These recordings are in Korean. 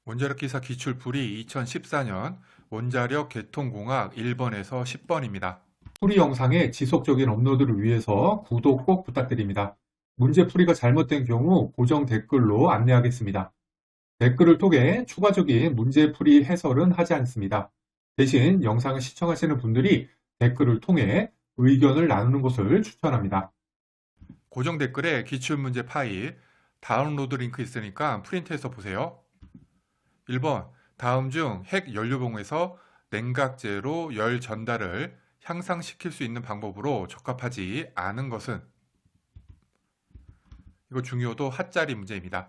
원자력 기사 기출풀이 2014년 원자력 개통공학 1번에서 10번입니다. 풀이 영상의 지속적인 업로드를 위해서 구독 꼭 부탁드립니다. 문제 풀이가 잘못된 경우 고정 댓글로 안내하겠습니다. 댓글을 통해 추가적인 문제 풀이 해설은 하지 않습니다. 대신 영상을 시청하시는 분들이 댓글을 통해 의견을 나누는 것을 추천합니다. 고정 댓글에 기출문제 파일, 다운로드 링크 있으니까 프린트해서 보세요. 1번, 다음 중 핵 연료봉에서 냉각제로 열 전달을 향상시킬 수 있는 방법으로 적합하지 않은 것은? 이거 중요도 핫짜리 문제입니다.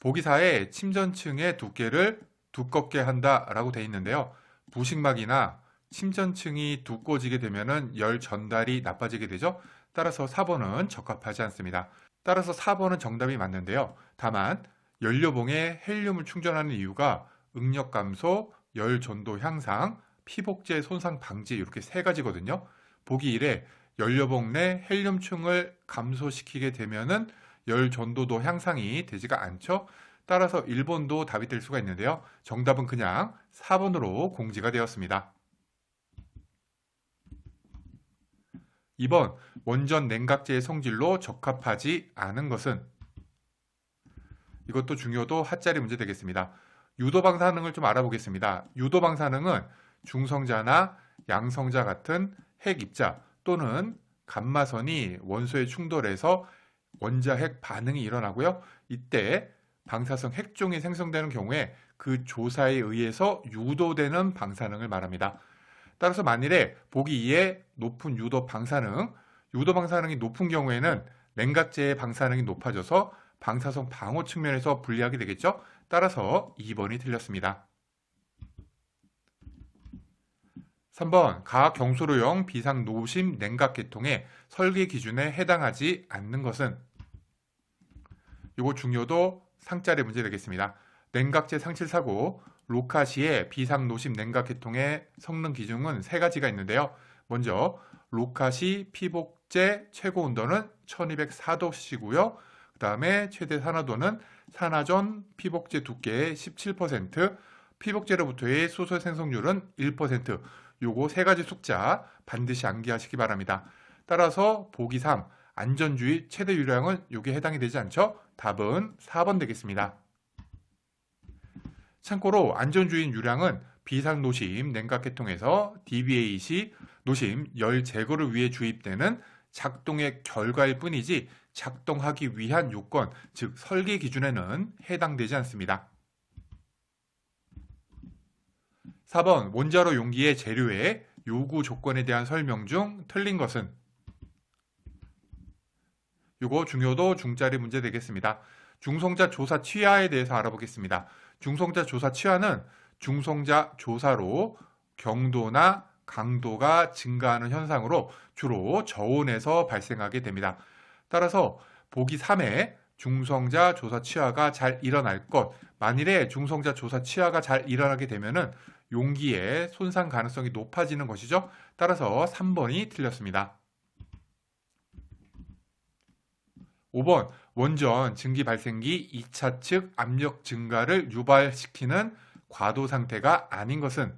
보기사에 침전층의 두께를 두껍게 한다라고 되어 있는데요. 부식막이나 침전층이 두꺼워지게 되면 열 전달이 나빠지게 되죠. 따라서 4번은 적합하지 않습니다. 따라서 4번은 정답이 맞는데요. 다만 연료봉에 헬륨을 충전하는 이유가 응력 감소, 열 전도 향상, 피복제 손상 방지 이렇게 세 가지거든요. 보기 1에 연료봉 내 헬륨층을 감소시키게 되면은 열 전도도 향상이 되지가 않죠. 따라서 1번도 답이 될 수가 있는데요. 정답은 그냥 4번으로 공지가 되었습니다. 2번, 원전 냉각제의 성질로 적합하지 않은 것은? 이것도 중요도 핫짜리 문제 되겠습니다. 유도방사능을 좀 알아보겠습니다. 유도방사능은 중성자나 양성자 같은 핵입자 또는 감마선이 원소에 충돌해서 원자핵 반응이 일어나고요. 이때 방사성 핵종이 생성되는 경우에 그 조사에 의해서 유도되는 방사능을 말합니다. 따라서 만일에 보기 2에 높은 유도 방사능이 높은 경우에는 냉각제의 방사능이 높아져서 방사성 방호 측면에서 불리하게 되겠죠. 따라서 2번이 틀렸습니다. 3번, 가학 경소로용 비상 노심 냉각 계통의 설계 기준에 해당하지 않는 것은? 이거 중요도 상짜리 문제 되겠습니다. 냉각제 상칠 사고 로카시의 비상 노심 냉각 계통의 성능 기준은 세 가지가 있는데요. 먼저 로카시 피복제 최고 온도는 1204도씨고요. 그 다음에 최대 산화도는 산화전 피복제 두께의 17%, 피복제로부터의 소설 생성률은 1%. 요거 세 가지 숫자 반드시 암기하시기 바랍니다. 따라서 보기 3, 안전주의 최대 유량은 요게 해당이 되지 않죠? 답은 4번 되겠습니다. 참고로 안전주의 유량은 비상노심 냉각계통에서 DBA 시 노심 열 제거를 위해 주입되는 작동의 결과일 뿐이지 작동하기 위한 요건, 즉 설계 기준에는 해당되지 않습니다. 4번, 원자로 용기의 재료의 요구 조건에 대한 설명 중 틀린 것은? 요거 중요도 중짜리 문제 되겠습니다. 중성자 조사 취하에 대해서 알아보겠습니다. 중성자 조사 취하는 중성자 조사로 경도나 강도가 증가하는 현상으로 주로 저온에서 발생하게 됩니다. 따라서 보기 3에 중성자 조사 취하가 잘 일어날 것, 만일에 중성자 조사 취하가 잘 일어나게 되면은 용기의 손상 가능성이 높아지는 것이죠. 따라서 3번이 틀렸습니다. 5번, 원전 증기 발생기 2차 측 압력 증가를 유발시키는 과도 상태가 아닌 것은?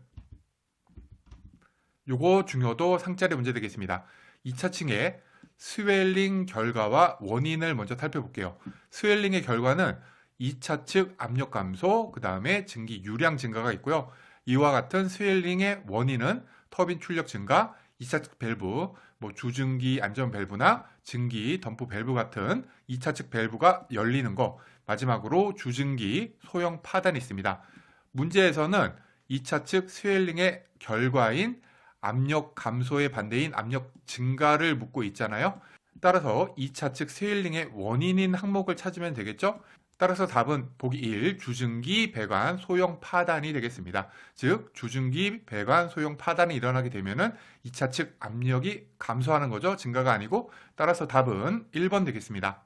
요거 중요도 상짜리 문제 되겠습니다. 2차 층의 스웰링 결과와 원인을 먼저 살펴볼게요. 스웰링의 결과는 2차 측 압력 감소, 그 다음에 증기 유량 증가가 있고요. 이와 같은 스웰링의 원인은 터빈 출력 증가, 2차 측 밸브, 주증기 안전 밸브나 증기 덤프 밸브 같은 2차 측 밸브가 열리는 거, 마지막으로 주증기 소형 파단이 있습니다. 문제에서는 2차 측 스웰링의 결과인 압력 감소의 반대인 압력 증가를 묻고 있잖아요. 따라서 2차 측 스웰링의 원인인 항목을 찾으면 되겠죠? 따라서 답은 보기 1, 주증기 배관 소형 파단이 되겠습니다. 즉 주증기 배관 소형 파단이 일어나게 되면은 2차 측 압력이 감소하는 거죠. 증가가 아니고. 따라서 답은 1번 되겠습니다.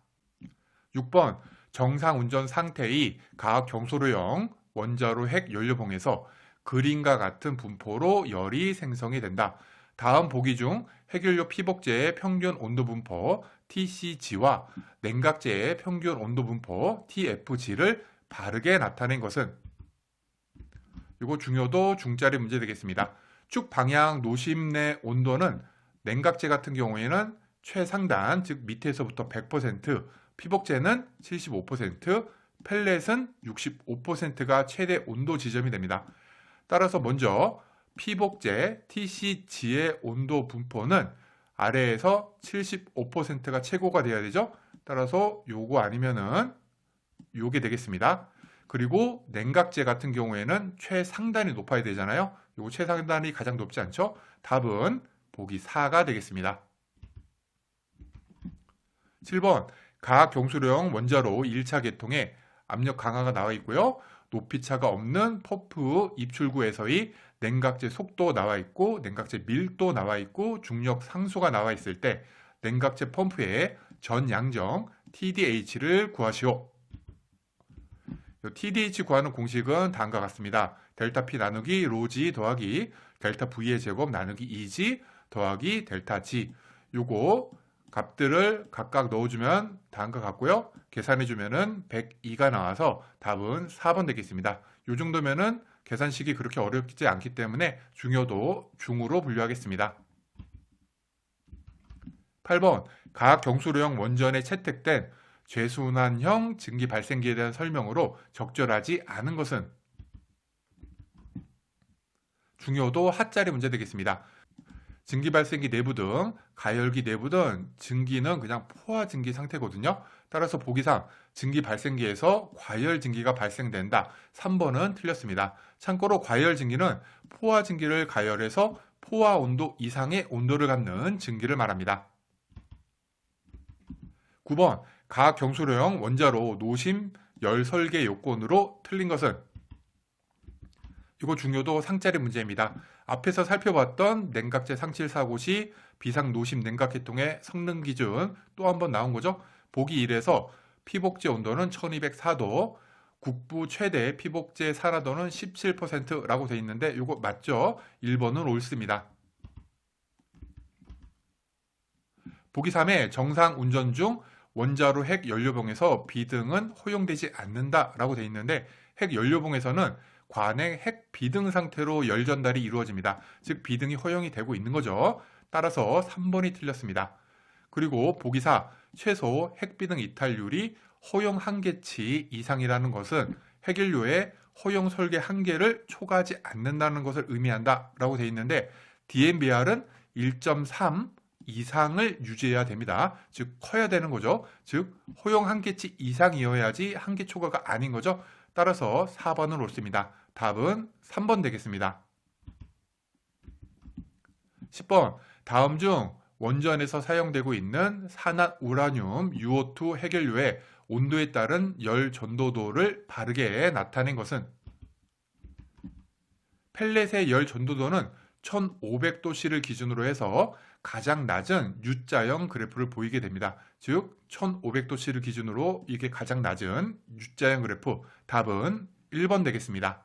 6번, 정상 운전 상태의 가학 경소로용 원자로 핵 연료봉에서 그림과 같은 분포로 열이 생성이 된다. 다음 보기 중 핵연료 피복제의 평균 온도 분포 TCG와 냉각제의 평균 온도 분포 TFG를 바르게 나타낸 것은? 이거 중요도 중짜리 문제 되겠습니다. 쭉 방향 노심 내 온도는 냉각제 같은 경우에는 최상단, 즉 밑에서부터 100%, 피복제는 75%, 펠렛은 65%가 최대 온도 지점이 됩니다. 따라서 먼저 피복제 TCG의 온도 분포는 아래에서 75%가 최고가 돼야 되죠. 따라서 요거 아니면은 요게 되겠습니다. 그리고 냉각제 같은 경우에는 최상단이 높아야 되잖아요. 요 최상단이 가장 높지 않죠? 답은 보기 4가 되겠습니다. 7번 가경수령 원자로 1차 계통에 압력 강화가 나와 있고요. 높이차가 없는 퍼프 입출구에서의 냉각제 속도 나와 있고 냉각제 밀도 나와 있고 중력 상수가 나와 있을 때 냉각제 펌프의 전 양정 TDH를 구하시오. TDH 구하는 공식은 다음과 같습니다. 델타 P 나누기 로G 더하기 델타 V의 제곱 나누기 2G 더하기 델타 G. 요거 값들을 각각 넣어주면 다음과 같고요. 계산해주면은 102가 나와서 답은 4번 되겠습니다. 요 정도면은 계산식이 그렇게 어렵지 않기 때문에 중요도 중으로 분류하겠습니다. 8번 가경수로형 원전에 채택된 죄순환형 증기 발생기에 대한 설명으로 적절하지 않은 것은 중요도 하짜리 문제 되겠습니다. 증기 발생기 내부 등 가열기 내부 등 증기는 그냥 포화 증기 상태거든요. 따라서 보기상 증기 발생기에서 과열 증기가 발생된다. 3번은 틀렸습니다. 참고로 과열 증기는 포화 증기를 가열해서 포화 온도 이상의 온도를 갖는 증기를 말합니다. 9번 가경수로형 원자로 노심 열 설계 요건으로 틀린 것은 이거 중요도 상짜리 문제입니다. 앞에서 살펴봤던 냉각제 상칠 사고 시 비상 노심 냉각계통의 성능 기준 또 한 번 나온 거죠. 보기 1에서 피복제 온도는 1204도, 국부 최대 피복제 산화도는 17%라고 되어 있는데 이거 맞죠? 1번은 옳습니다. 보기 3에 정상 운전 중 원자로 핵 연료봉에서 비등은 허용되지 않는다라고 되어 있는데 핵 연료봉에서는 관행 핵 비등 상태로 열 전달이 이루어집니다. 즉 비등이 허용이 되고 있는 거죠. 따라서 3번이 틀렸습니다. 그리고 보기 4 최소 핵비등 이탈률이 허용 한계치 이상이라는 것은 핵연료의 허용 설계 한계를 초과하지 않는다는 것을 의미한다라고 되어 있는데 DMBR은 1.3 이상을 유지해야 됩니다. 즉 커야 되는 거죠. 즉 허용 한계치 이상이어야지 한계 초과가 아닌 거죠. 따라서 4번은 옳습니다. 답은 3번 되겠습니다. 10번 다음 중 원전에서 사용되고 있는 산화 우라늄 UO2 핵연료의 온도에 따른 열 전도도를 바르게 나타낸 것은 펠렛의 열 전도도는 1500도씨를 기준으로 해서 가장 낮은 U자형 그래프를 보이게 됩니다. 즉 1500도씨를 기준으로 이게 가장 낮은 U자형 그래프 답은 1번 되겠습니다.